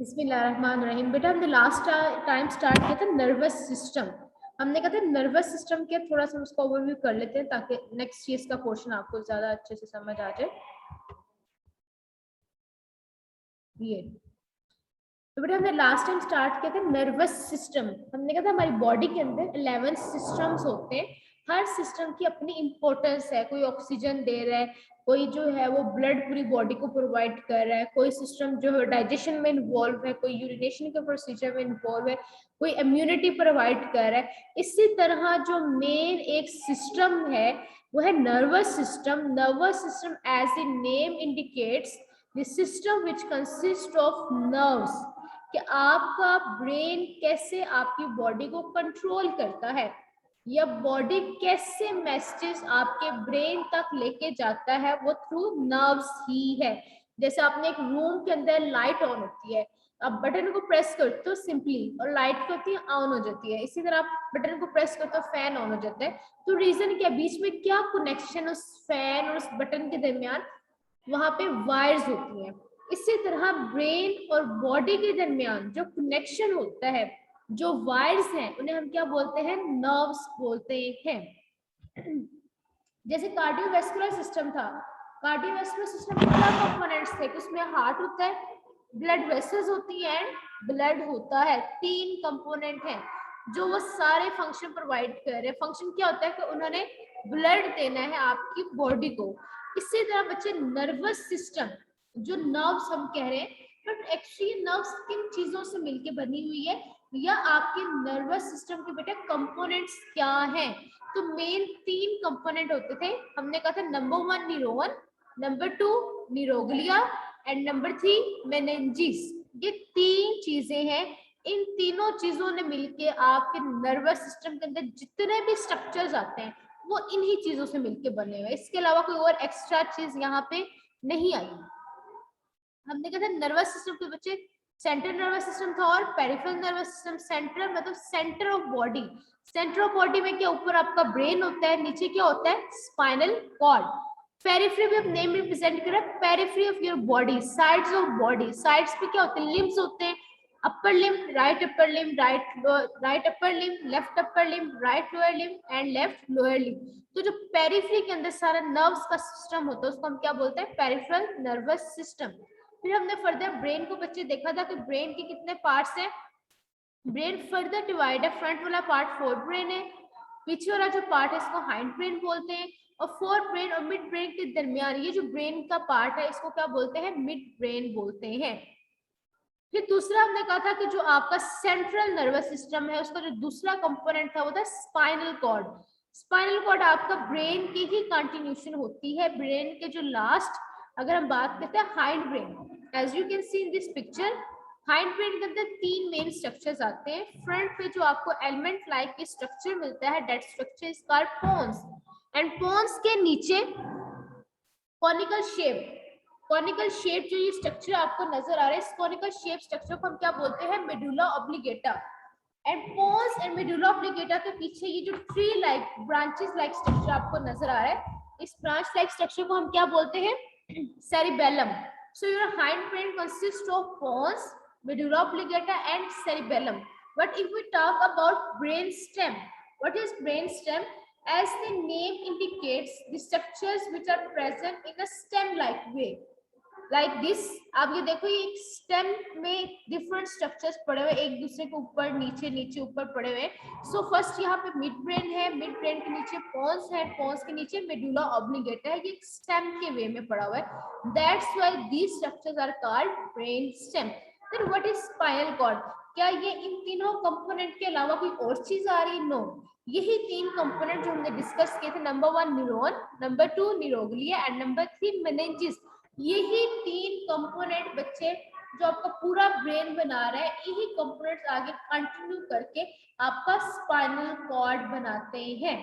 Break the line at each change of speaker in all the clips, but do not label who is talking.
बिस्मिल्लाहिर्रहमानिर्रहीम। बेटा हमने लास्ट टाइम स्टार्ट किया था नर्वस सिस्टम। हमने कहा था नर्वस सिस्टम के थोड़ा सा उसका ओवरव्यू कर लेते हैं ताकि नेक्स्ट चीज का क्वेश्चन आपको ज्यादा अच्छे से समझ आ जाए। ये तो बेटा हमने लास्ट टाइम स्टार्ट किया था नर्वस सिस्टम। हमने कहा था हमारी बॉडी के अंदर 11 सिस्टम्स होते हैं। हर सिस्टम की अपनी इंपॉर्टेंस है। कोई ऑक्सीजन दे रहा है, कोई जो है वो ब्लड पूरी बॉडी को प्रोवाइड कर रहा है, कोई सिस्टम जो है डाइजेशन में इन्वॉल्व है, कोई यूरिनेशन के प्रोसीजर में इन्वॉल्व है, कोई इम्यूनिटी प्रोवाइड कर रहा है। इसी तरह जो मेन एक सिस्टम है वो है nervous system. Nervous system as a name indicates the system which consist of nerves, कि आपका ब्रेन कैसे आपकी बॉडी को कंट्रोल करता है या बॉडी कैसे मैसेजेस आपके ब्रेन तक लेके जाता है, वो थ्रू नर्व्स ही है। जैसे आपने एक रूम के अंदर लाइट ऑन होती है, आप बटन को प्रेस करते हो सिंपली और लाइट क्या होती है, ऑन हो जाती है। इसी तरह आप बटन को प्रेस करते हो, फैन ऑन हो जाता है। तो रीजन क्या, बीच में क्या कनेक्शन उस फैन और उस बटन के दरमियान, वहां पे वायर्स होती हैं। इसी तरह ब्रेन और बॉडी के दरमियान जो कनेक्शन होता है, जो वायर्स हैं, उन्हें हम क्या बोलते हैं, नर्व्स बोलते हैं। जैसे कार्डियोवैस्कुलर सिस्टम था, कार्डियोवैस्कुलर सिस्टम में क्या कंपोनेंट्स थे, उसमें हार्ट होता है, ब्लड वेसल्स होती है एंड ब्लड होता है। 3 कंपोनेंट हैं जो वो सारे फंक्शन प्रोवाइड कर रहे हैं। फंक्शन क्या होता है कि उन्होंने ब्लड देना है आपकी बॉडी को। इसी तरह बच्चे नर्वस सिस्टम, जो नर्व्स हम कह रहे हैं, बट एक्चुअली नर्व्स किन चीजों से मिलके बनी हुई है, या आपके नर्वस सिस्टम के बेटे कंपोनेंट्स क्या हैं। तो मेन 3 कंपोनेंट होते थे। हमने कहा था number 1 neuron, number 2 neuroglia and number 3 meninges. ये 3 चीजें हैं। इन तीनों चीजों ने मिलके आपके नर्वस सिस्टम के अंदर जितने भी स्ट्रक्चर्स आते हैं वो इन्हीं चीजों से मिलके बने हुए। इसके अलावा कोई और एक्स्ट्रा चीज यहाँ पे नहीं आई। हमने कहा था नर्वस सिस्टम के बच्चे सेंट्रल नर्वस सिस्टम था और पेरिफेरल नर्वस सिस्टम। सेंट्रल मतलब centre of body. Centre of body में क्या, ऊपर आपका ब्रेन होता है, नीचे क्या होता है, स्पाइनल कॉर्ड। पेरिफेरी भी अब नेम रिप्रेजेंट कर रहा है, periphery of your body, sides of body. Sides पे क्या होते हैं, लिम्स होते हैं, upper limb, right upper limb, right upper limb, left upper limb, right lower limb and left lower limb. तो जो पेरिफेरी के अंदर सारा नर्व्स का सिस्टम होता है उसको हम क्या बोलते हैं, पेरिफेरल नर्वस सिस्टम। फिर हमने फर्दर ब्रेन को बच्चे देखा था कि ब्रेन के कितने पार्ट्स हैं। ब्रेन फर्दर डिवाइड है, फ्रंट वाला पार्ट फोर ब्रेन है, पीछे वाला जो पार्ट है इसको हाइंड ब्रेन बोलते हैं, और फोर ब्रेन और मिड ब्रेन के दरमियान ये जो ब्रेन का पार्ट है इसको क्या बोलते हैं, मिड ब्रेन बोलते हैं। फिर दूसरा हमने कहा था कि जो आपका सेंट्रल नर्वस सिस्टम है उसका जो दूसरा कंपोनेंट था वो था स्पाइनल कॉर्ड। स्पाइनल कॉर्ड आपका ब्रेन की ही कंटिन्यूशन होती है। ब्रेन के जो लास्ट, अगर हम बात करते हैं hind brain, as you can see in this picture, hind brain के अंदर 3 मेन स्ट्रक्चर्स आते हैं। फ्रंट पे जो आपको एलिमेंट लाइक स्ट्रक्चर मिलता है, that structure is called pons, and pons के नीचे कॉनिकल शेप, कॉनिकल शेप जो ये स्ट्रक्चर आपको नजर आ रहा है, इस कॉनिकल शेप स्ट्रक्चर को हम क्या बोलते हैं, medulla oblongata. And pons and medulla oblongata के पीछे ये जो tree like branches like structure आपको नजर आ रहा है, इस ब्रांच लाइक स्ट्रक्चर को हम क्या बोलते हैं, cerebellum. So your hindbrain consist of pons, medulla oblongata and cerebellum. But if we talk about brain stem, what is brain stem? As the name indicates, the structures which are present in a stem like way, like this। आप ये देखो, ये stem में different structures पड़े हुए एक दूसरे के ऊपर, नीचे नीचे ऊपर पड़े हुए। सो फर्स्ट यहाँ पे मिड ब्रेन है, मिड ब्रेन के नीचे पोन्स है, पोन्स के नीचे मेडुला ऑब्लिगेटा है, ये स्टेम के वे में पड़ा हुआ है। That's why these structures are called brain stem. Then what is spinal cord? क्या ये इन तीनों कंपोनेंट के अलावा कोई और चीज आ रही है? नो, यही 3 कंपोनेंट जो हमने डिस्कस किए थे, number 1 neuron, number 2 neuroglia and number 3 meninges. यही 3 कंपोनेंट बच्चे जो आपका पूरा ब्रेन बना रहा है, यही कंपोनेंट्स आगे कंटिन्यू करके आपका स्पाइनल कॉर्ड बनाते हैं।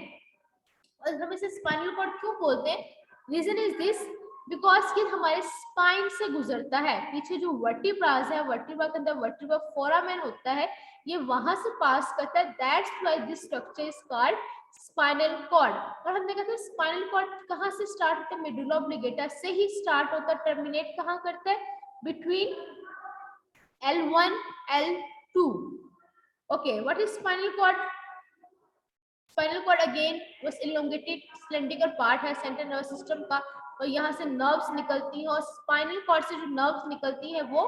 और हम इसे स्पाइनल कॉर्ड क्यों बोलते हैं? रीजन इज दिस, बिकॉज कि हमारे स्पाइन से गुजरता है। पीछे जो वर्टिब्रास है, वर्टिब्रा के अंदर वर्टिब्रा फोरामेन होता है, ये वहां से पास करता है। That's why this structure is called spinal cord. और हमने कहा था स्पाइनल कॉर्ड कहाँ से स्टार्ट होता है? मेडुला ऑब्लिगेटा से ही स्टार्ट होता है। टर्मिनेट कहाँ करता है? Between L1, L2. Okay, what is spinal cord? Spinal cord again वो इलोंगेटेड सिलेंड्रिकल पार्ट है सेंट्रल नर्वस सिस्टम का, और यहाँ से नर्व्स निकलती हैं, और स्पाइनल कॉर्ड से जो नर्व्स निकलती हैं वो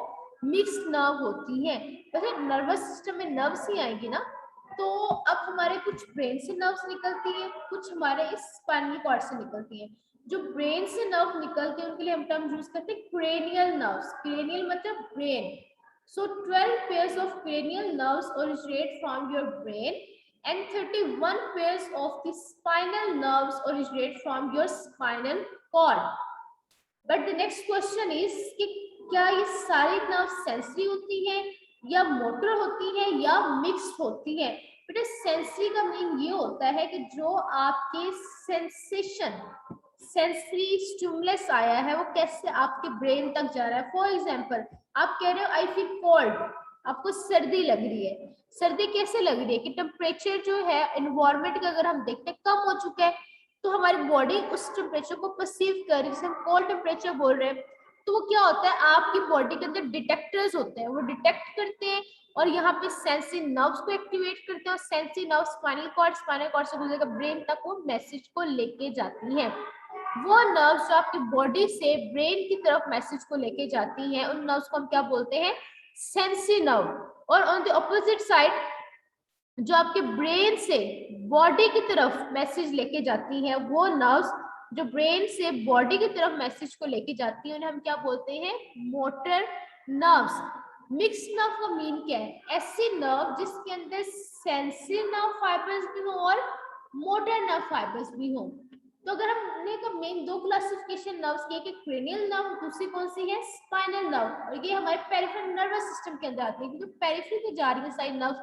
मिक्स्ड नर्व होती हैं। वैसे नर्वस सिस्टम में नर्व्स ही आएंगी ना, तो अब हमारे कुछ ब्रेन से नर्व्स निकलती हैं, कुछ हमारे इस स्पाइनल कॉर्ड से निकलती हैं। जो ब्रेन से नर्व निकलते हैं उनके लिए हम टर्म यूज करते हैं क्रेनियल नर्व्स। क्रेनियल मतलब brain. So 12 pairs of cranial nerves originate from your brain and 31 pairs of the spinal nerves originate from your spinal cord. But the next question is कि क्या ये सारी nerve sensory होती हैं या motor होती हैं या मिक्स्ड होती हैं? बेटा सेंसरी का मीनिंग ये होता है कि जो आपके सेंसेशन सेंसरी स्टिमुलस आया है वो कैसे आपके ब्रेन तक जा रहा है। फॉर एग्जांपल आप कह रहे हो आई फील कोल्ड, आपको सर्दी लग रही है। सर्दी कैसे लग रही है कि टेम्परेचर जो है एनवायरनमेंट का अगर हम देखते हैं कम हो चुका है, तो हमारी बॉडी उस टेम्परेचर को परसीव कर रही है, जिसे हम कोल्ड टेम्परेचर बोल रहे हैं। तो वो क्या होता है, आपकी बॉडी के अंदर डिटेक्टर्स होते हैं, वो डिटेक्ट करते हैं और यहाँ पे सेंसरी नर्व्स को एक्टिवेट करते हैं, और सेंसरी नर्व स्पाइनल कॉर्ड से गुजरकर ब्रेन तक वो मैसेज को लेके जाती हैं। वो नर्व्स जो आपकी बॉडी से ब्रेन की तरफ मैसेज को लेके जाती हैं, उन नर्व्स को हम क्या बोलते हैं, सेंसरी नर्व। और ऑन द ऑपोजिट साइड जो आपके ब्रेन से बॉडी की तरफ मैसेज लेके जाती है, वो नर्व्स जो ब्रेन से बॉडी की तरफ मैसेज को लेके जाती है, उन्हें हम क्या बोलते हैं, मोटर नर्व्स। मिक्स्ड नर्व का मीन क्या है, ऐसी नर्व जिसके अंदर सेंसरी नर्व फाइबर्स भी हो और मोटर नर्व फाइबर्स भी हो। तो अगर हमने तो मेन दो क्लासिफिकेशन नर्व्स की, एक पेरिफेरल नर्व, दूसरी कौन सी है, स्पाइनल नर्व, और ये हमारे पेरिफेरल नर्वस सिस्टम के अंदर आती है, क्योंकि पेरिफेरी पे जा रही है सारी नर्व्स।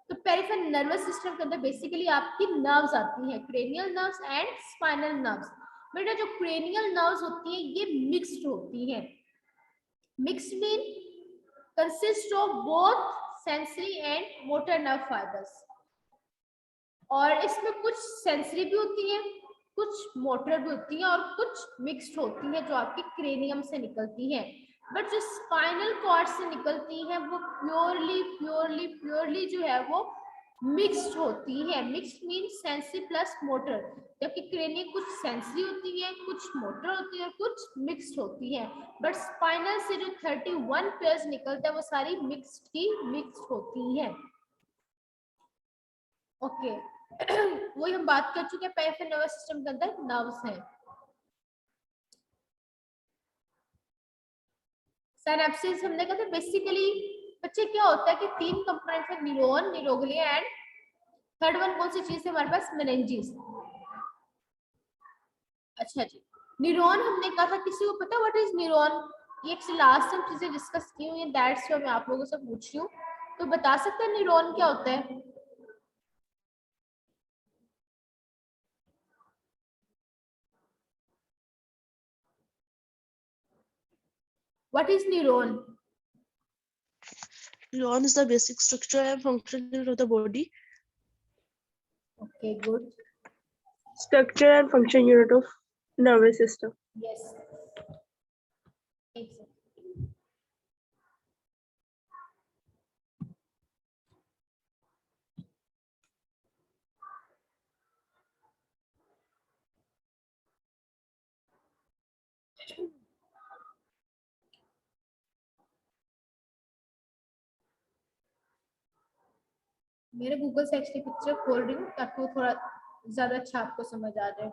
तो पेरिफेरल नर्वस सिस्टम के अंदर बेसिकली आपकी नर्व्स आती हैं, cranial nerves and spinal nerves. बेटा जो क्रेनियल नर्व्स होती हैं ये मिक्स्ड होती हैं। Mixed mean consist of both sensory and motor nerve fibres, और इसमें कुछ सेंसरी भी होती है, कुछ मोटर भी होती है, और कुछ मिक्स्ड होती है जो आपकी क्रेनियम से निकलती है। बट जो स्पाइनल कॉर्ड से निकलती है वो प्योरली जो है वो मिक्स्ड होती है। Mixed mean sensory plus motor, जबकि क्रेनियम कुछ सेंसरी होती है, कुछ मोटर होती है, कुछ मिक्स्ड होती है। बट स्पाइनल से जो 31 पेयर्स निकलता है वो सारी मिक्स्ड होती है। ओके वही हम बात कर चुके हैं, पेरिफेरल नर्वस सिस्टम के अंदर नर्व्स हैं। सिनेप्सिस हमने कहा था बेसिकली बच्चे क्या होता है कि तीन कंपोनेंट है, neuron, neuroglia and third one कौन सी चीज है हमारे पास, मेनिंजेस। अच्छा जी, न्यूरॉन हमने कहा था, किसी को पता व्हाट इज न्यूरॉन? ये एक लास्ट टाइम चीजें डिस्कस की हुई है, दैट्स व्हाई मैं आप लोगों से पूछ रही हूँ। तो बता सकते हैं न्यूरॉन क्या होता है? What is neuron?
Neuron is the basic structure and function of the body.
Okay, good.
Structure and function unit of nervous system.
Yes. Exactly. मेरे गूगल से एक्चुअली पिक्चर खोल रही हूँ ताकि वो थोड़ा ज्यादा अच्छा आपको समझ आ जाए।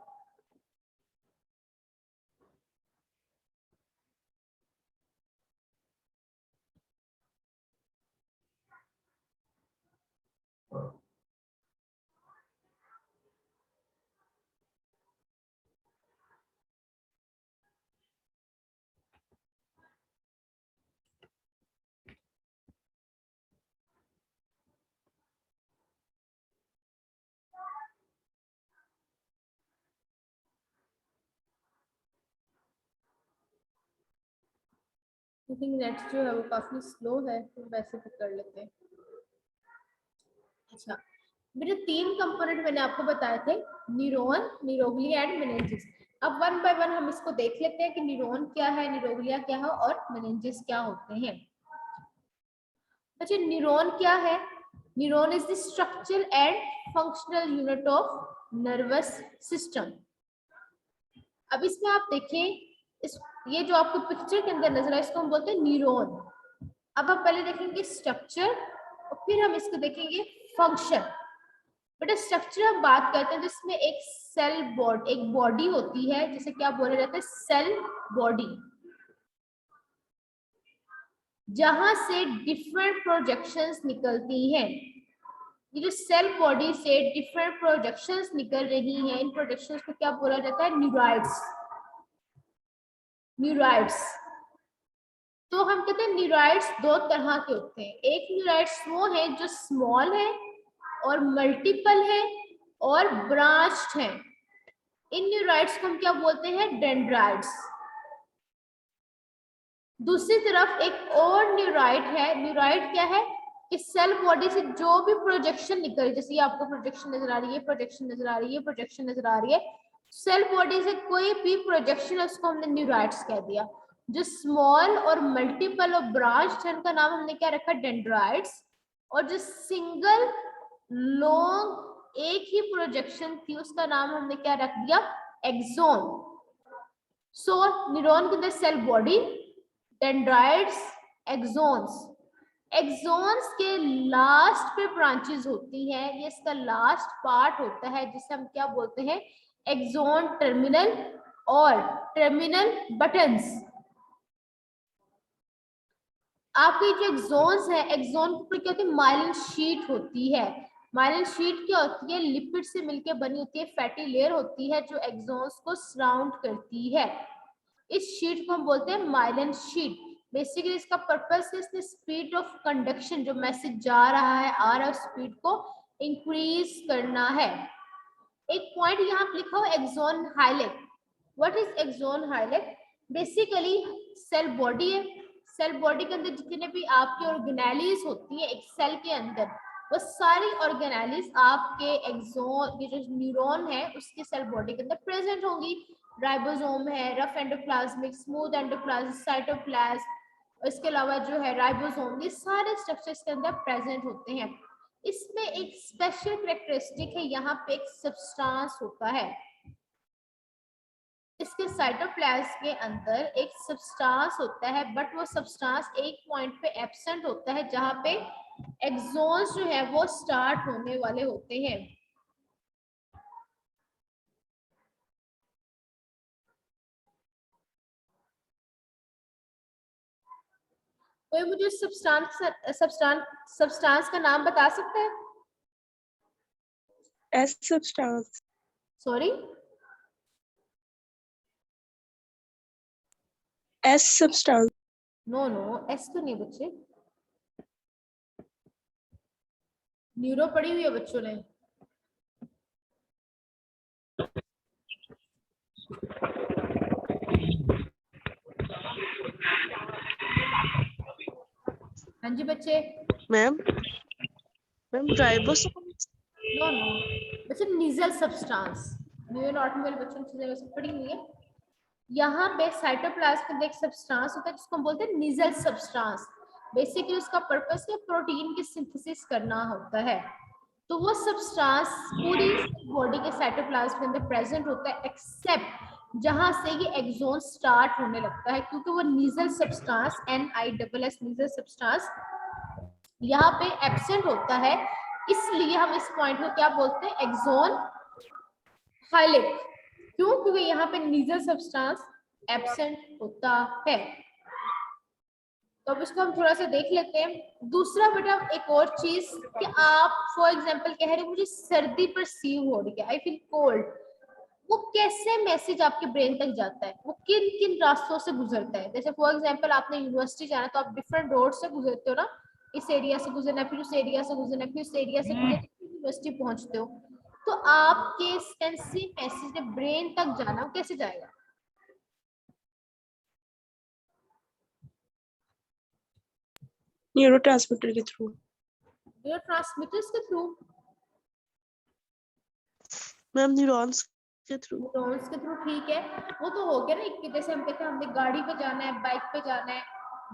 आई थिंक नेट जो है वो काफी स्लो है, तो वैसे भी कर लेते हैं। अच्छा, मेरे तीन कंपोनेंट मैंने आपको बताए थे, न्यूरॉन, न्यूरोग्लिया एंड मेनिंजेस। अब वन बाय वन हम इसको देख लेते हैं कि न्यूरॉन क्या है, न्यूरोग्लिया क्या है और मेनिंजेस क्या होते हैं। अच्छा, न्यूरॉन क्या है? Neuron is the structural and functional unit of nervous system. अब इसमें आप देखें, इस ये जो आपको पिक्चर के अंदर नजर है इसको हम बोलते हैं न्यूरॉन। अब आप पहले देखेंगे स्ट्रक्चर और फिर हम इसको देखेंगे फंक्शन। बेटा स्ट्रक्चर हम बात करते हैं जिसमें एक सेल बॉडी, एक बॉडी होती है जिसे क्या बोला जाता है? सेल बॉडी, जहां से डिफरेंट प्रोजेक्शंस निकलती हैं। ये जो सेल बॉडी से डिफरेंट प्रोजेक्शंस निकल रही हैं, इन प्रोजेक्शंस को क्या बोला जाता है? न्यूराइड्स। न्यूराइड्स, तो हम कहते हैं न्यूराइड्स दो तरह के होते हैं। एक न्यूराइड्स वो है जो स्मॉल है और मल्टीपल है और ब्रांच्ड है। इन न्यूराइड्स को हम क्या बोलते हैं? डेंड्राइड्स। दूसरी तरफ एक और न्यूराइड है। न्यूराइड क्या है? कि सेल बॉडी से जो भी प्रोजेक्शन निकल, जैसे ये आपको प्रोजेक्शन नजर आ रही है, प्रोजेक्शन नजर आ रही है, प्रोजेक्शन नजर आ रही है, सेल बॉडी से कोई भी प्रोजेक्शन है उसको हमने न्यूराइड्स कह दिया। जो स्मॉल और मल्टीपल और ब्रांच है उनका नाम हमने क्या रखा? डेंड्राइड्स। और जो सिंगल लॉन्ग एक ही प्रोजेक्शन थी उसका नाम हमने क्या रख दिया? एक्सोन। सो न्यूरॉन के अंदर cell body, dendrites, axons. Axons के लास्ट पे ब्रांचेस होती हैं, ये इसका लास्ट पार्ट होता है जिसे हम क्या बोलते हैं? एक्सोन टर्मिनल और टर्मिनल बटन्स। आपके जो एक्सोन्स है, एक्सोन के ऊपर क्या होती है? माइलिन शीट होती है। माइलिन शीट क्या होती है? लिपिड से मिलकर बनी होती है, फैटी लेयर होती है जो एक्सोन्स को सराउंड करती है। इस शीट को हम बोलते हैं माइलिन शीट। बेसिकली इसका पर्पस है इसमें स्पीड ऑफ कंडक्शन, जो मैसेज जा रहा है आ रहा है, स्पीड को इंक्रीज करना है। एक पॉइंट यहाँ पे लिखा हो axon hillock. What is axon hillock? Basically cell body है, सेल बॉडी के अंदर जितने भी आपके ऑर्गेनेलीज होती है एक सेल के अंदर, वो सारी ऑर्गेनेलीज आपके एक्सोन, ये जो न्यूरॉन है उसके सेल बॉडी के अंदर प्रेजेंट होंगी। राइबोसोम है, rough endoplasmic, smooth endoplasmic, cytoplasm, इसके अलावा जो है राइबोसोम, ये सारे स्ट्रक्चर्स के अंदर प्रेजेंट होते हैं। इसमें एक स्पेशल कैरेक्टरिस्टिक है, यहाँ पे एक सब्सटेंस होता है। इसके साइटोप्लाज्म के अंदर एक सब्सटेंस होता है, बट वो सब्सटेंस एक पॉइंट पे एब्सेंट होता है जहां पे एक्सोन्स जो है वो स्टार्ट होने वाले होते हैं। कोई मुझे सब्सटेंस का नाम बता सकता है?
S substance.
Sorry,
S substance.
No no, S तो नहीं बच्चे, न्यूरो पढ़ी हुई है बच्चों ने। हाँ जी बच्चे।
Ma'am ribosome.
नो नो बच्चे, निजल सब्सटेंस, न्यूरो नॉर्मल बच्चों ने चीजें वैसे पढ़ी हुई है। यहाँ पे साइटोप्लाज्म में एक सब्सटेंस होता है जिसको हम बोलते हैं निजल सब्सटेंस। बेसिकली उसका पर्पस है प्रोटीन की सिंथेसिस करना होता है। तो वो सब्सटेंस पूरी बॉडी के साइटोप्लाज्म के अंदर प्रेजेंट होता है एक्सेप्ट जहां से ये एक्सोन स्टार्ट होने लगता है, क्योंकि वो Nissl substance, NISS Nissl substance यहाँ पे एब्सेंट होता है, इसलिए हम इस पॉइंट को क्या बोलते हैं? एक्सोन हाइलेट। क्यों? क्योंकि यहाँ पे निजल सब्सटेंस एब्सेंट होता है। तो अब इसको हम थोड़ा सा देख लेते हैं। दूसरा बेटा एक और चीज कि आप फॉर एग्जांपल कह रहे हो मुझे सर्दी परसीव हो रही है, आई फील कोल्ड, वो कैसे मैसेज आपके ब्रेन तक जाता है? वो किन किन रास्तों से गुजरता है? जैसे फॉर एग्जांपल आपने यूनिवर्सिटी जाना तो आप डिफरेंट रोड से गुजरते हो ना, इस एरिया से गुजरना, फिर उस एरिया से गुजरना, फिर उस एरिया से गुजरना, यूनिवर्सिटी पहुंचते हो। तो आपके सेंसरी मैसेज ब्रेन तक जाना, वो कैसे जाएगा?
Neurotransmitter के through.
न्यूरोट्रांसमीटर्स के थ्रू।
मैम न्यूरॉन्स के थ्रू।
न्यूरॉन्स के थ्रू, ठीक है, वो तो हो गया ना। एक जैसे हम कहते हैं हमने गाड़ी पे जाना है, बाइक पे जाना है,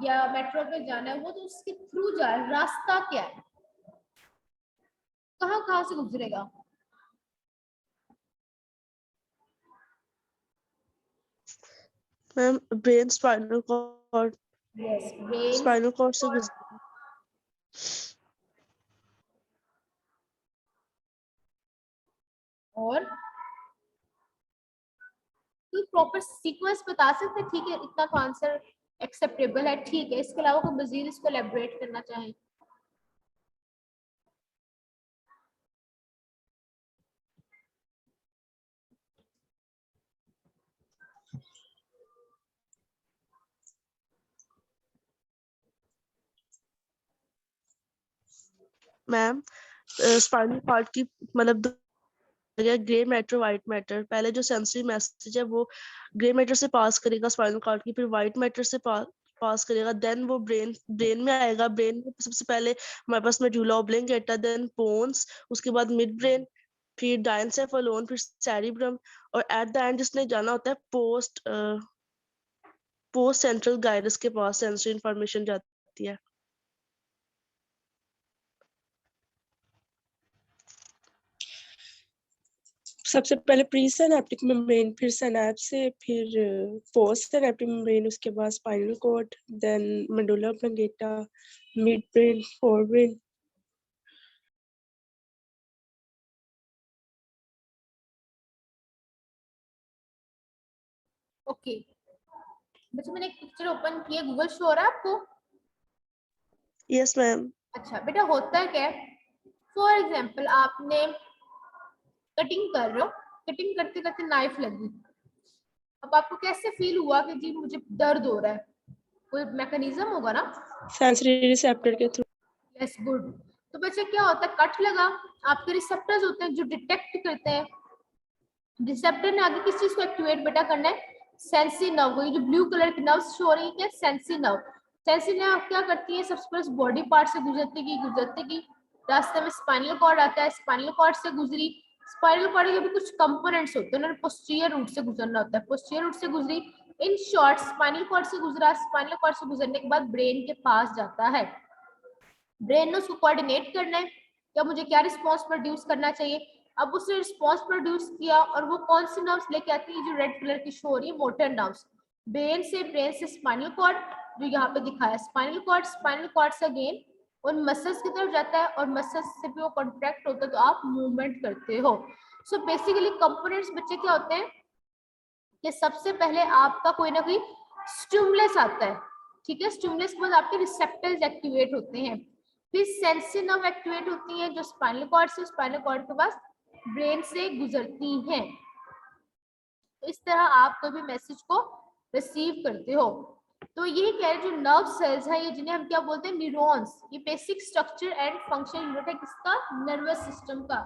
या मेट्रो पे जाना है वो तो उसके थ्रू जा रहा है, रास्ता क्या है, कहाँ कहाँ से गुजरेगा?
Ma'am brain spinal cord
yes, brain.
Spinal cord से गुजरेगा।
और कोई प्रॉपर सीक्वेंस बता सकते हैं? ठीक है, इतना तो आंसर एक्सेप्टेबल है, ठीक है, इसके अलावा कोई मजीद इसको एलेबोरेट करना चाहें?
मैम स्पाइनल कॉर्ड की मतलब ग्रे मैटर व्हाइट मैटर, पहले जो सेंसरी मैसेज है वो ग्रे मैटर से पास करेगा स्पाइनल कॉर्ड की, फिर व्हाइट मैटर से पास करेगा, देन वो ब्रेन में आएगा। ब्रेन में सबसे पहले हमारे पास मेडुला ऑब्लिंगेटा, देन बोन्स, उसके बाद मिड ब्रेन, फिर डायनसेफेलोन, फिर सेरिब्रम, और एट द एंड जिसने जाना होता है पोस्ट सेंट्रल गाइरस के पास सेंसरी इंफॉर्मेशन जाती है।
सबसे पहले प्री सिनेप्टिक मेम्ब्रेन, फिर सिनैप्स से, फिर पोस्ट सिनेप्टिक मेम्ब्रेन, उसके बाद spinal cord, then medulla oblongata, midbrain, forebrain.
Okay बच्चों, मैंने एक पिक्चर ओपन की है, गूगल शो हो रहा है आपको?
Yes ma'am.
अच्छा बेटा, होता है क्या, फॉर एग्जाम्पल आपने कटिंग कर रहे हो, कटिंग करते करते नाइफ लगी, अब आपको कैसे फील हुआ कि जी मुझे दर्द हो रहा है? कोई मैकेनिज्म होगा ना?
सेंसरी रिसेप्टर के थ्रू।
Yes, good. तो बच्चे क्या होता है, कट लगा, आपके रिसेप्टर्स होते हैं जो डिटेक्ट करते हैं, रिसेप्टर ने आगे किस चीज को एक्टिवेट बेटा करना है? सेंसी नर्व को। ये जो ब्लू कलर की नर्व्स शो हो रही है, सेंसी नर्व। सेंसी नर्व क्या करती है, सबसे पहले बॉडी पार्ट से गुजरते की रास्ते में स्पाइनल कॉर्ड आता है, स्पाइनल कॉर्ड से गुजरी, स्पाइनल कॉर्ड के भी कुछ कंपोनेंट्स होते हैं, उन्होंने पोस्टीरियर रूट से गुजरना होता है, पोस्टीरियर रूट से गुजरी, इन शॉर्ट स्पाइनल कॉर्ड से गुजरा, स्पाइनल कॉर्ड से गुजरने के बाद ब्रेन के पास जाता है, ब्रेन ने उसको कोऑर्डिनेट करना है क्या मुझे क्या रिस्पॉन्स प्रोड्यूस करना चाहिए। अब उसने रिस्पॉन्स प्रोड्यूस किया और वो कौन सी नर्व्स लेके आती है, जो रेड कलर की शो हो रही है, मोटर नर्व्स, ब्रेन से स्पाइनल कॉर्ड, जो यहाँ पे दिखाया स्पाइनल कॉर्ड से अगेन उन मसल्स की तरफ जाता है और मसल्स से भी वो कॉन्ट्रैक्ट होता है तो आप मूवमेंट करते हो। सो बेसिकली कंपोनेंट्स बच्चे क्या होते हैं कि सबसे पहले आपका कोई ना कोई स्टिमुलस आता है, ठीक है, स्टिमुलस के बाद आपके रिसेप्टर्स एक्टिवेट होते हैं, फिर सेंसरी नर्व एक्टिवेट होती है जो स्पाइनल कॉर्ड से, स्पाइनल कॉर्ड के पास ब्रेन से गुजरती हैं। तो इस तरह आप कोई भी मैसेज को रिसीव करते हो। तो यही कह रहे जो नर्व सेल्स है, ये जिन्हें हम क्या बोलते हैं, न्यूरॉन्स, ये basic structure and function unit है किसका, नर्वस सिस्टम का।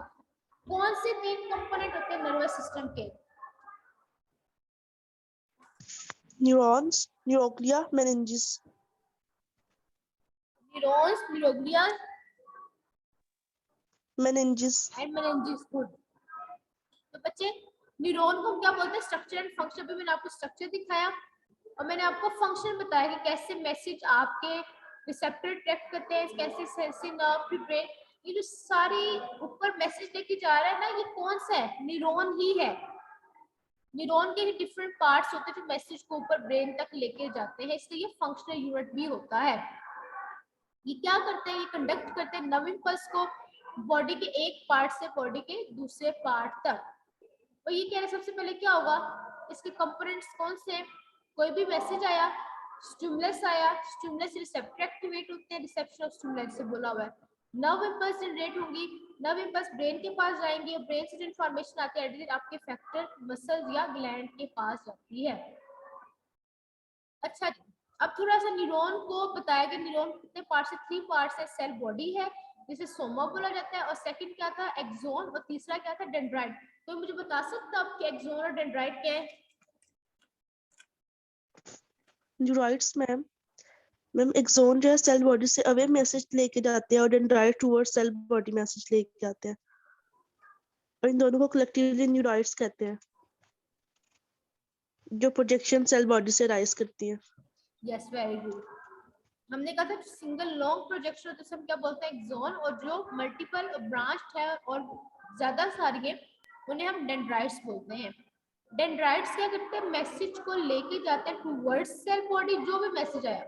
कौन से 3 कंपोनेंट होते हैं नर्वस सिस्टम के?
Neurons, nuclei, meninges.
Neurons, neuroglia
meninges.
And meninges. Good. तो बच्चे न्यूरॉन को हम क्या बोलते हैं, स्ट्रक्चर एंड फंक्शन। भी मैंने आपको स्ट्रक्चर दिखाया और मैंने आपको फंक्शन बताया कि कैसे मैसेज आपके रिसेप्टर ट्रैक करते हैं, कैसे सेंसरी नर्व, फिर ब्रेन, ये जो सारी ऊपर मैसेज लेके जा रहा है ना, ये कौन सा है, न्यूरॉन ही है। न्यूरॉन के ही डिफरेंट पार्ट्स होते हैं जो मैसेज को ऊपर ब्रेन तक लेके जाते हैं, इसलिए ये फंक्शनल यूनिट भी होता है। ये क्या करते हैं, ये कंडक्ट करते हैं नर्व इम्पल्स को बॉडी के एक पार्ट से बॉडी के दूसरे पार्ट तक। और ये कह रहे सबसे पहले क्या होगा, इसके कंपोनेंट्स कौन से, कोई भी मैसेज आया, स्टिमुलस आया, स्टिमुलस रिसेप्टर एक्टिवेट होते हैं, रिसेप्शन ऑफ स्टिमुलस से बोला हुआ है, नर्व इम्पल्स जनरेट होंगी, नर्व इम्पल्स ब्रेन के पास जाएंगे और ब्रेन से जो इन्फॉर्मेशन आती है आपके फैक्टर मसल्स या ग्लैंड के पास जाती है। अच्छा जी, अब थोड़ा सा न्यूरॉन को बताया कि न्यूरॉन कितने पार्ट से, 3 पार्ट है, सेल बॉडी है जिसे सोमा बोला जाता है, और सेकंड क्या था, एक्सोन, और तीसरा क्या था, डेंड्राइट। तो मुझे बता सकता है आपके एक्सोन और डेंड्राइट क्या है?
Neurites ma'am. मैम एक्सोन जो है सेल बॉडी से अवे मैसेज लेके जाते हैं और dendrite toward cell body message लेके जाते हैं, और इन दोनों को कलेक्टिवली न्यूराइट्स कहते हैं, जो प्रोजेक्शन सेल बॉडी से राइज करती है।
Yes, very good. हमने कहा था सिंगल लॉन्ग प्रोजेक्शन होता है हम क्या बोलते हैं एक्सोन, और जो मल्टीपल ब्रांच्ड है और ज्यादा सारी है उन्हें हम डेंड्राइट्स बोलते हैं। डेंड्राइट्स क्या करते हैं, मैसेज को लेके जाते हैं टूवर्ड्स सेल बॉडी, जो भी मैसेज आया,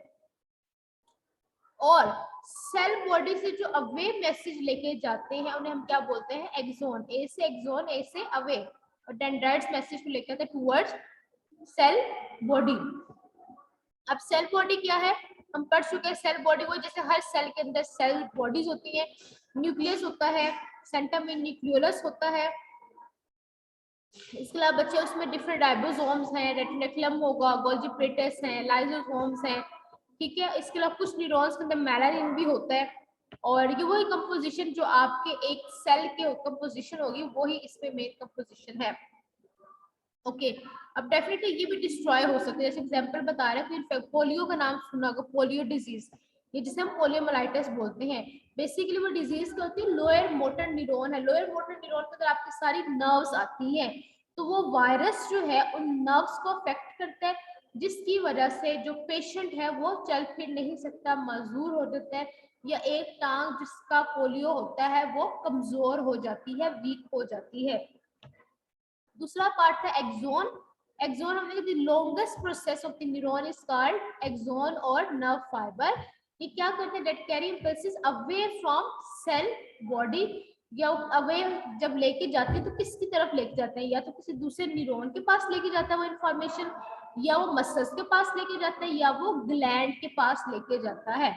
और सेल बॉडी से जो अवे मैसेज लेके जाते हैं उन्हें हम क्या बोलते हैं एक्सोन। ए से एक्सोन, ए से अवे, और डेंड्राइट्स मैसेज को लेके आते हैं टूवर्ड्स सेल बॉडी। अब सेल बॉडी क्या है, हम पढ़ चुके हैं सेल बॉडी को, जैसे हर सेल के अंदर सेल बॉडीज होती है, न्यूक्लियस होता है, सेंटर में न्यूक्लियोलस होता है, इसके अलावा बच्चे उसमें डिफरेंट राइबोसोम्स हैं, रेटिकुलम होगा, गोल्गी एप्परेटस हैं, लाइसोसोम्स हैं, ठीक है। इसके अलावा कुछ न्यूरॉन्स के अंदर मेलानिन भी होता है, और ये वही कंपोजिशन जो आपके एक सेल के कंपोजिशन होगी वही इसमें मेन कंपोजिशन है। ओके अब डेफिनेटली ये भी डिस्ट्रॉय हो सकते हैं, जैसे एग्जांपल बता रहे हैं फिर पोलियो का नाम सुना होगा, पोलियो डिजीज, ये जिसे हम पोलियोमाइलाइटिस बोलते हैं। बेसिकली वो डिजीज क्या होती है, लोअर मोटर न्यूरॉन है, लोअर मोटर न्यूरॉन के अंदर आपकी सारी नर्व्स आती हैं, तो वो वायरस जो है उन नर्व्स को अफेक्ट करता है, जिसकी वजह से जो पेशेंट है वो चल फिर नहीं सकता, मजबूर हो जाता है, या एक टांग जिसका पोलियो होता है वो कमजोर हो जाती है, वीक हो जाती है। दूसरा पार्ट था एक्सोन। एक्सोन हमने कहा longest process of the neuron is called axon और नर्व फाइबर। ये क्या करते हैं, that carry impulses away from cell body, या अवे जब लेके जाते हैं तो किसकी तरफ लेके जाते हैं, या तो किसी दूसरे न्यूरॉन के पास लेके जाता है वो इंफॉर्मेशन, या वो मसल्स के पास लेके जाता है, या वो ग्लैंड के पास लेके जाता है।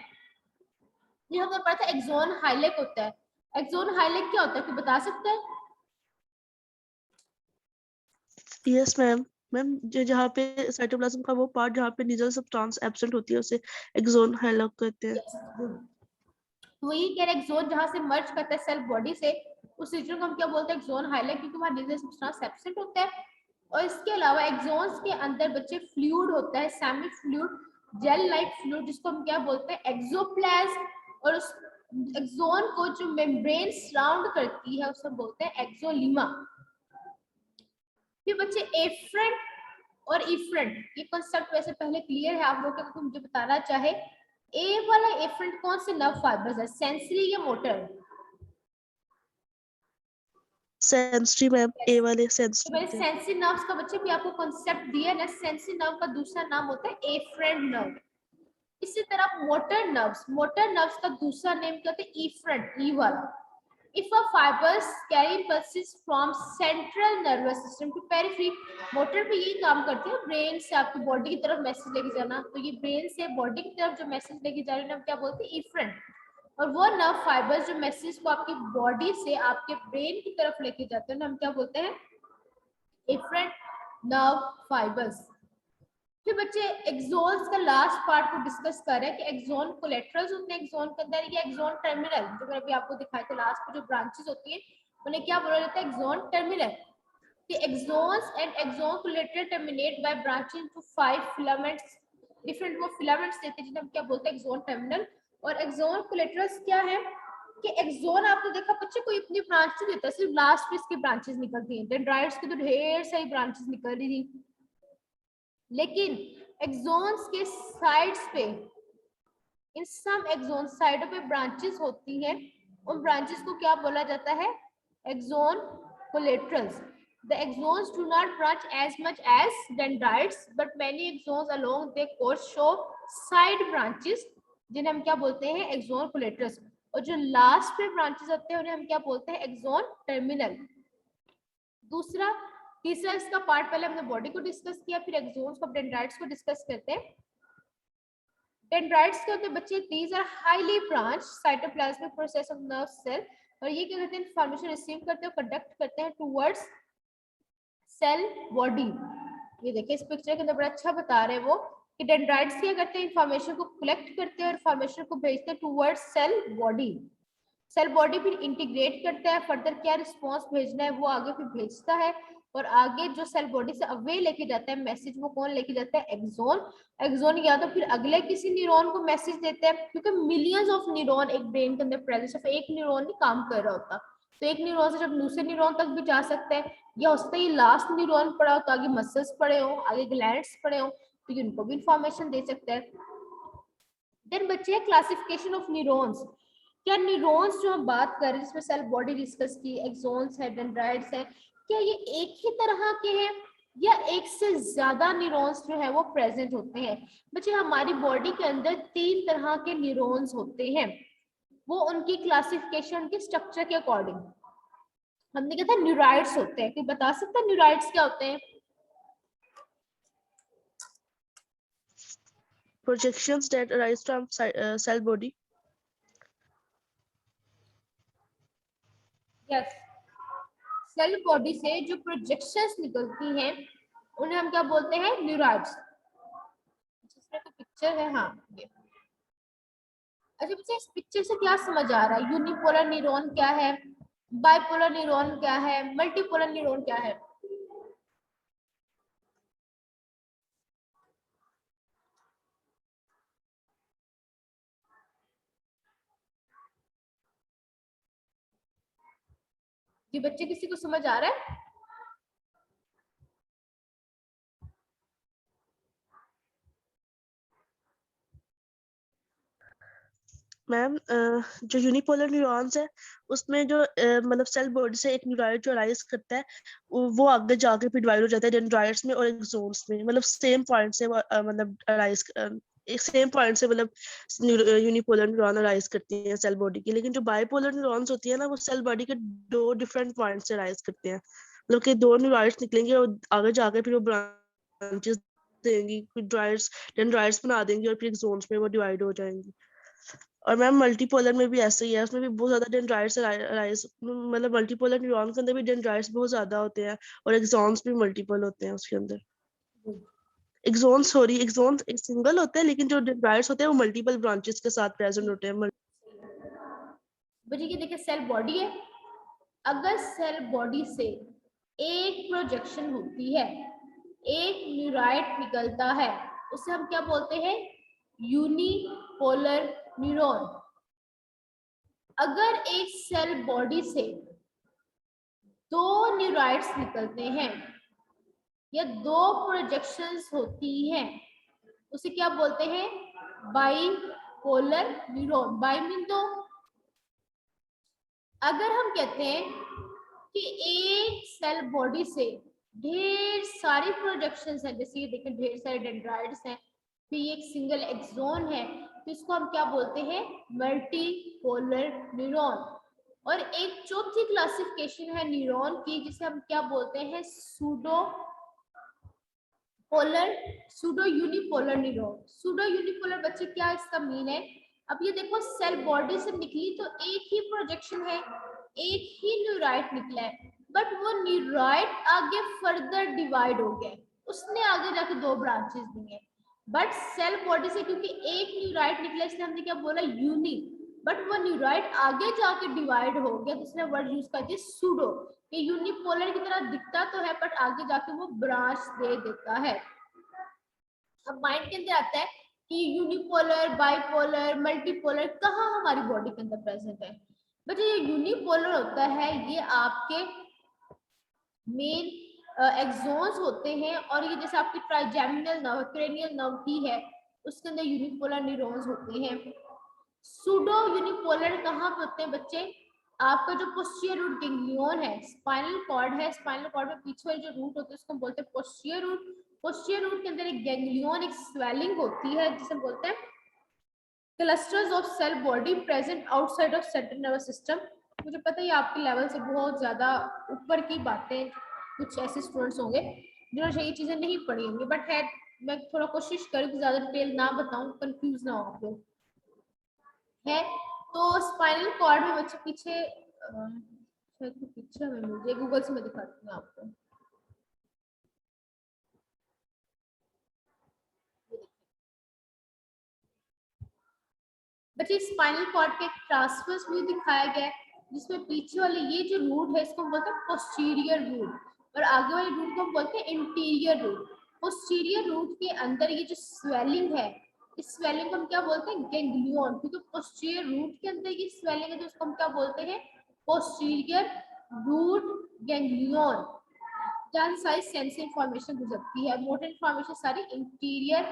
ये हमने पढ़ा था एक्सोन हाइलेक होता है। एक्सोन हाइलेक क्या होता है, कोई बता सकता है?
Yes ma'am. मैम जो जहाँ पे साइटोप्लाज्म का वो पार्ट जहाँ पे नीजल सब्सटेंस एब्सेंट होती है उसे एक्सोन हाइलाइट कहते हैं।
तो ये कह रहे एक्सोन जहाँ से मर्ज करता है सेल बॉडी से, उस रीजन को हम क्या बोलते हैं एक्सोन हाइलाइट, क्योंकि वहाँ नीजल सब्सटेंस एब्सेंट होता है। और इसके अलावा एक्सोन्स के अंदर बच्चे फ्लूइड होता है, semi fluid gel like fluid, जिसको हम क्या बोलते हैं एक्सोप्लाज्म, और उस एक्सोन को जो मेम्ब्रेन सराउंड करती है उसे बोलते हैं एक्सोलीमा। फिर बच्चे एफ्रंट और इफ्रंट, ये कांसेप्ट वैसे पहले क्लियर है आप लोगों को, मुझे बताना चाहे ए वाला एफ्रंट कौन से नर्व फाइबर्स है, सेंसरी या मोटर?
सेंसरी मैम, ए वाले
तो
सेंसरी
मैंने
होते हैं।
सेंसरी नर्व्स का बच्चे भी आपको कांसेप्ट दिया ना, सेंसरी नर्व का दूसरा नाम होता है एफ्रंट नर्व। इसी तरह मोटर नर्व्स का दूसरा नेम क्या होता है, इफ्रंट, ई वाला। If a fibers carry impulses from central nervous system to periphery, motor भी यही काम करती है, ब्रेन से आपकी बॉडी की तरफ मैसेज लेके जाना, तो ये ब्रेन से बॉडी की तरफ जो मैसेज लेके जा रहे हैं क्या बोलते हैं, इफ्रंट। और वो नर्व फाइबर्स जो मैसेज को आपकी बॉडी से आपके ब्रेन की तरफ लेके जाते हैं हम क्या बोलते हैं, इफ्रंट नर्व फाइबर्स। फिर बच्चे एक्सोन्स का लास्ट पार्ट को डिस्कस कर रहे हैं कि एक्सोन कोलेटरल्स होते हैं एक्सोन के अंदर, या एक्सोन टर्मिनल, जो मैं अभी आपको दिखाए थे लास्ट में जो ब्रांचेस होती है उन्हें क्या बोला जाता है, axon terminal. The axons and axon collateral terminate by branching to 5 filaments, different वो फिलामेंट्स देते हैं जिन्हें हम क्या बोलते हैं एक्सोन टर्मिनल। और एक्सोन कोलेटरल्स क्या है कि एक्सोन आपने देखा बच्चे कोई अपनी ब्रांच नहीं देता, सिर्फ लास्ट में इसकी ब्रांचेस निकलती हैं, डेंड्राइट्स की तो ढेर सारी ब्रांचेस निकल रही थी, लेकिन एक्सोन्स के साइड्स पे, इन सम एक्सोन साइडों पे ब्रांचेस होती हैं, उन ब्रांचेस को क्या बोला जाता है, axon कोलेटरल्स। The axons do not branch as much as dendrites, but many axons along their course show side branches, जिन्हें हम क्या बोलते हैं एक्सोन कोलेटरल्स। और जो लास्ट पे ब्रांचेस होते हैं उन्हें हम क्या बोलते हैं, एक्सोन टर्मिनल। तीसरा इसका पार्ट पहले हमने बॉडी को डिस्कस किया, फिर एक्सोन्स को, डेंड्राइट्स को डिस्कस करते हैं। डेंड्राइट्स के होते हैं बच्चे, these are highly branch cytoplasmic process of nerve cell, और ये क्या करते हैं, इंफॉर्मेशन रिसीव करते हैं, कंडक्ट करते हैं टुवर्ड्स सेल बॉडी। ये देखिए इस पिक्चर के अंदर बड़ा अच्छा बता रहे हैं वो कि डेंड्राइट्स क्या करते हैं, इंफॉर्मेशन को कलेक्ट करते हैं और इंफॉर्मेशन को भेजते हैं towards cell body. Cell body फिर इंटीग्रेट करता है, फर्दर क्या रिस्पॉन्स भेजना है वो आगे फिर भेजता है, और आगे जो सेल बॉडी से अवे लेके जाता है मैसेज, वो कौन लेके जाता है, एक्सोन। एक्सोन या तो फिर अगले किसी न्यूरॉन को मैसेज देते हैं, क्योंकि मिलियंस ऑफ न्यूरॉन एक ब्रेन के अंदर प्रेजेंट, सिर्फ एक न्यूरॉन नहीं काम कर रहा होता, तो एक न्यूरॉन से जब दूसरे न्यूरॉन तक भी जा सकता है, या हो सकता है ये लास्ट न्यूरॉन पड़ा हो तो आगे मसल्स पड़े हो, आगे ग्लैंड्स पड़े हो, तो ये उनको भी इंफॉर्मेशन दे सकता है। देन बच्चे है क्लासिफिकेशन ऑफ न्यूरॉन्स। क्या न्यूरॉन्स जो हम बात कर रहे हैं जिसमें सेल बॉडी डिस्कस की, एक्सॉन्स है, डेंड्राइट्स है, क्या ये एक ही तरह के हैं या एक से ज्यादा न्यूरॉन्स जो है वो प्रेजेंट होते हैं? बच्चे हमारी बॉडी के अंदर 3 तरह के न्यूरॉन्स होते हैं, वो उनकी क्लासिफिकेशन के स्ट्रक्चर के अकॉर्डिंग। हमने कहा था न्यूराइड्स होते हैं, कोई बता सकता है न्यूराइड्स क्या होते हैं?
Projections that arise from cell body.
यस, सेल बॉडी से जो प्रोजेक्शंस निकलती हैं उन्हें हम क्या बोलते हैं? न्यूराइड्स। जिसमें तो पिक्चर है, हाँ ये। अच्छा बच्चे इस पिक्चर से क्या समझ आ रहा है? यूनिपोलर न्यूरॉन क्या है, बाइपोलर न्यूरॉन क्या है, मल्टीपोलर न्यूरॉन क्या है? ये बच्चे किसी को समझ आ रहा है?
मैम जो यूनिपोलर न्यूरॉन्स है उसमें जो मतलब सेल बॉडी से एक न्यूराइड जो अराइज करता है वो आगे जाके फिर डिवाइड हो जाता है डेंड्राइट्स में और एक्सोन्स में, मतलब सेम पॉइंट से वो मतलब अराइज एक सेम पॉइंट से मतलब यूनिपोलर न्यूरॉन अराइज करती हैं सेल बॉडी की। लेकिन जो बाइपोलर न्यूरॉन्स होती है ना वो सेल बॉडी के 2 डिफरेंट पॉइंट से अराइज करते हैं, मतलब कि 2 न्यूराइड्स निकलेंगे और आगे जाके फिर वो ब्रांचेस देंगी, डेंड्राइट्स बना देंगी और फिर एक्सोन्स में वो डिवाइड हो जाएंगी। और मैम मल्टीपोलर में भी ऐसे ही है, उसमें भी बहुत ज्यादा डेंड्राइट्स राइज मतलब मल्टीपोलर न्यूरॉन के अंदर भी डेंड्राइट्स बहुत ज्यादा होते हैं और एक्सॉन्स भी मल्टीपल होते हैं उसके अंदर। एक्सॉन्स एक सिंगल होते हैं लेकिन जो डेंड्राइट्स होते हैं वो मल्टीपल ब्रांचेस के साथ प्रेजेंट होते हैं।
बच्चे ये देखिए सेल बॉडी है, अगर सेल बॉडी से एक प्रोजेक्शन होती है, एक न्यूराइड निकलता है, उसे हम क्या बोलते हैं? Unipolar neuron. अगर एक सेल बॉडी से 2 न्यूराइड्स निकलते हैं या 2 प्रोजेक्शंस होती हैं, उसे क्या बोलते हैं? Bipolar neuron. By mean 2। अगर हम कहते हैं कि एक सेल बॉडी से ढेर सारी प्रोजेक्शंस हैं, जैसे ये देखें ढेर सारे डेंड्राइड्स हैं, फिर ये एक सिंगल एक्सोन है, तो इसको हम क्या बोलते हैं? Multipolar neuron. और एक चौथी क्लासिफिकेशन है न्यूरॉन की जिसे हम क्या बोलते हैं? Pseudo unipolar neuron. Pseudo unipolar बच्चे क्या इसका मीन है? अब ये देखो सेल बॉडी से निकली तो एक ही प्रोजेक्शन है, एक ही न्यूराइड निकला है, बट वो न्यूराइड आगे फर्दर डिवाइड हो गया, उसने आगे जाके 2 ब्रांचेस दी हैं। बट सेल बॉडी से क्योंकि एक न्यूराइड निकला इसलिए हमने क्या बोला? यूनि। बट वो न्यूराइड आगे जाके डिवाइड हो गया, दूसरा वर्ड यूज करके सूडो। ये यूनिपोलर की तरह दिखता तो है बट आगे जाके वो ब्रांच दे देता है। अब माइंड के अंदर आता है कि यूनिपोलर, बाइपोलर, मल्टीपोलर कहाँ हमारी बॉडी के अंदर प्रेजेंट है? बट ये यूनिपोलर होता है, ये आपके मेन एक्सोन्स होते हैं, और ये जैसे आपकी ट्राइजेमिनल नर्व, क्रेनियल नर्व भी है, उसके अंदर यूनिपोलर न्यूरॉन्स होते हैं। सूडो यूनिपोलर कहाँ पे होते हैं बच्चे? आपका जो पोस्टीरियर रूट गैंग्लियन है, स्पाइनल कॉर्ड है, स्पाइनल कॉर्ड में पीछे वाली जो रूट होती है उसको बोलते हैं पोस्टीरियर रूट। पोस्टीरियर रूट के अंदर एक गैंग्लियन, एक स्वेलिंग होती है जिसे बोलते हैं clusters of cell body present outside of central nervous system. मुझे पता है आपके लेवल से बहुत ज्यादा ऊपर की बातें, कुछ ऐसे स्टूडेंट्स होंगे जिन्होंने ये चीजें नहीं पढ़ी होंगी, बट है मैं थोड़ा कोशिश करूँ कि ज्यादा डिटेल ना बताऊं, कंफ्यूज ना हो आप लोग है। तो स्पाइनल कॉर्ड में बच्चे पीछे पिक्चर में मुझे गूगल से मैं दिखाती हूँ आपको। बच्चे स्पाइनल कॉर्ड के ट्रांसवर्स व्यू दिखाया गया है जिसमें पीछे वाले ये जो रूट है इसको हम बोलते हैं पोस्टीरियर रूट, और आगे वाले रूट को हम बोलते हैं इंटीरियर रूट। पोस्टीरियर रूट के अंदर ये जो स्वेलिंग है, इस स्वेलिंग को हम क्या बोलते हैं? गैंग्लियन। क्योंकि पोस्टीरियर रूट के अंदर ये स्वेलिंग है तो उसको हम क्या बोलते हैं? Posterior root ganglion. जहाँ सारी सेंसरी इंफॉर्मेशन गुजरती है, मोटर इंफॉर्मेशन सारी इंटीरियर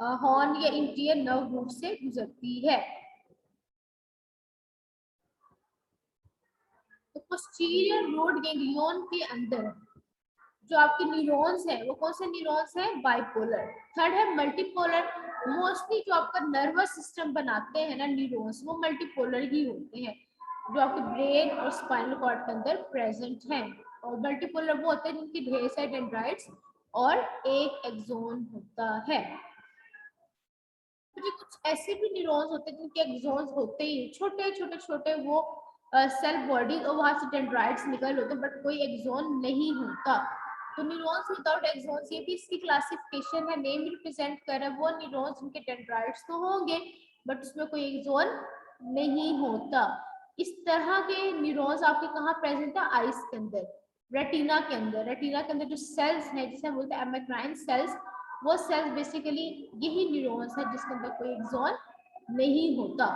हॉर्न या इंटीरियर नर्व रूट से गुजरती है। तो पोस्टीरियर रोड गैंग्लियन के अंदर जो आपके न्यूरॉन्स हैं वो कौन से न्यूरॉन्स हैं? बाइपोलर। थर्ड है मल्टीपोलर। मोस्टली जो आपका नर्वस सिस्टम बनाते हैं ना न्यूरॉन्स, वो मल्टीपोलर ही होते हैं जो आपके ब्रेन और स्पाइनल कॉर्ड के अंदर प्रेजेंट हैं। और मल्टीपोलर वो होते हैं जिनकी ढेर सारे डेंड्राइट्स और एक एक्सोन होता है। तो कुछ ऐसे भी न्यूरॉन्स होते हैं जिनके एक्सोन्स होते ही छोटे छोटे छोटे वो सेल बॉडी और वहां से डेंड्राइट्स निकल होते हैं, बट कोई एक्सोन नहीं होता। तो न्यूरॉन्स विदाउट एक्सोन्स, ये भी इसकी क्लासिफिकेशन है, नेम रिप्रेजेंट कर रहा है वो न्यूरॉन्स जिनके डेंड्राइट्स तो होंगे बट उसमें कोई एक्सोन नहीं होता। इस तरह के न्यूरॉन्स आपके कहाँ प्रेजेंट है? आइस के अंदर, रेटिना के अंदर। रेटिना के अंदर जो सेल्स हैं जिसे हम बोलते हैं एमेक्राइन सेल्स, वो सेल्स बेसिकली यही न्यूरॉन्स है जिसके अंदर कोई एक्सोन नहीं होता।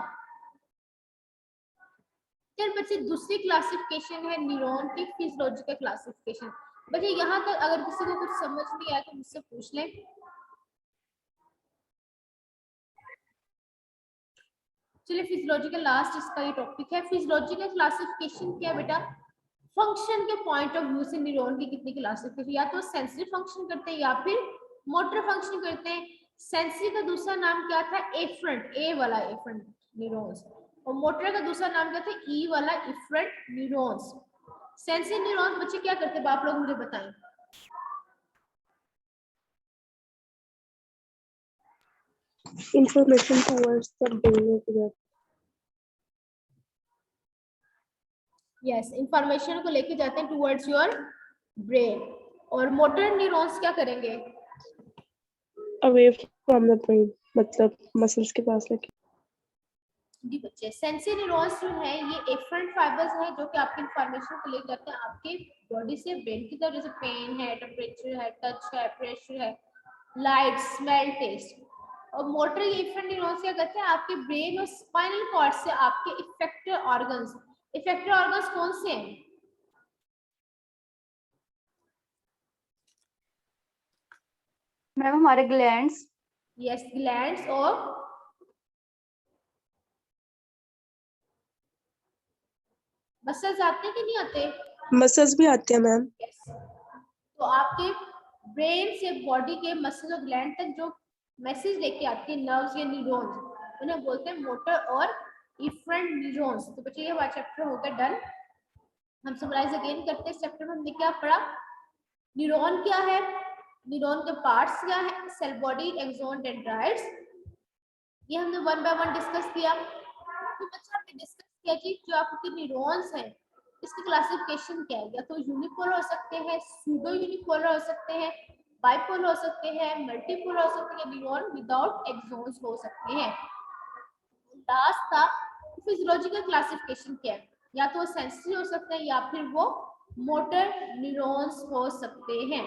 फिर बच्चे दूसरी क्लासिफिकेशन है न्यूरॉन की फिजियोलॉजिकल क्लासिफिकेशन। बच्चे यहाँ तक अगर किसी को कुछ समझ नहीं आया तो मुझसे पूछ लें। चलिए फिजियोलॉजिकल लास्ट इसका ये टॉपिक है। फिजियोलॉजिकल क्लासिफिकेशन क्या है बेटा? फंक्शन के पॉइंट ऑफ व्यू से न्यूरॉन की कितनी क्लासिफिकेशन, या तो सेंसरी फंक्शन करते हैं या फिर मोटर फंक्शन करते हैं। सेंसरी का दूसरा नाम क्या था? एफरेंट, ए वाला एफरेंट न्यूरॉन्स। और मोटर का दूसरा नाम क्या था? ई वाला इफरेंट न्यूरॉन्स। सेंसरी न्यूरॉन्स बच्चे क्या करते हैं आप लोग मुझे बताएं।
Information towards the brain.
Yes, information को लेके जाते हैं टुवर्ड्स योर ब्रेन। और मोटर न्यूरॉन्स क्या करेंगे?
Away from the brain, मतलब मसल्स के पास लेके।
जी बच्चे, सेंसरी न्यूरॉन्स जो है ये एफरेंट फाइबर्स है जो कि आपकी इंफॉर्मेशन को लेकर जाते हैं आपके बॉडी से ब्रेन की तरफ, जैसे पेन है, टेम्परेचर है, टच है, प्रेशर है, लाइट, स्मेल, टेस्ट। और मोटर एफरेंट न्यूरॉन्स क्या करते हैं? आपके ब्रेन और स्पाइनल कॉर्ड से आपके इफेक्टर ऑर्गन्स। इफेक्टर ऑर्गन्स कौन से हैं?
मैम हमारे ग्लैंड्स।
यस, ग्लैंड्स और मसल्स आते हैं कि नहीं आते?
मसल्स भी आते हैं मैम।
yes. तो आपके ब्रेन से बॉडी के मसल और ग्लैंड तक जो मैसेज लेके आती है नर्व्स या न्यूरॉन्स, उन्हें बोलते हैं मोटर और इफरेंट न्यूरॉन्स। तो बच्चे ये वाला चैप्टर हो गया डन। हम समराइज अगेन करते हैं। चैप्टर में हमने क्या पढ़ा? न्यूरॉन क्या है, न्यूरॉन के पार्ट्स क्या है, सेल बॉडी, एक्सोन, डेंड्राइट्स, ये हमने वन बाय वन डिस्कस किया। तो बच्चा हमने डिस्कस किया कि जो आपके न्यूरॉन्स हैं इसकी क्लासिफिकेशन क्या है? या तो यूनिपोलर हो सकते हैं, सूडो यूनिपोलर हो सकते हैं, बाइपोलर हो सकते हैं, मल्टीपोलर हो सकते हैं, न्यूरॉन विदाउट एक्सोन्स हो सकते हैं। लास्ट था फिजियोलॉजिकल क्लासिफिकेशन क्या है? या तो सेंसरी हो सकते हैं या फिर वो मोटर न्यूरॉन्स हो सकते हैं।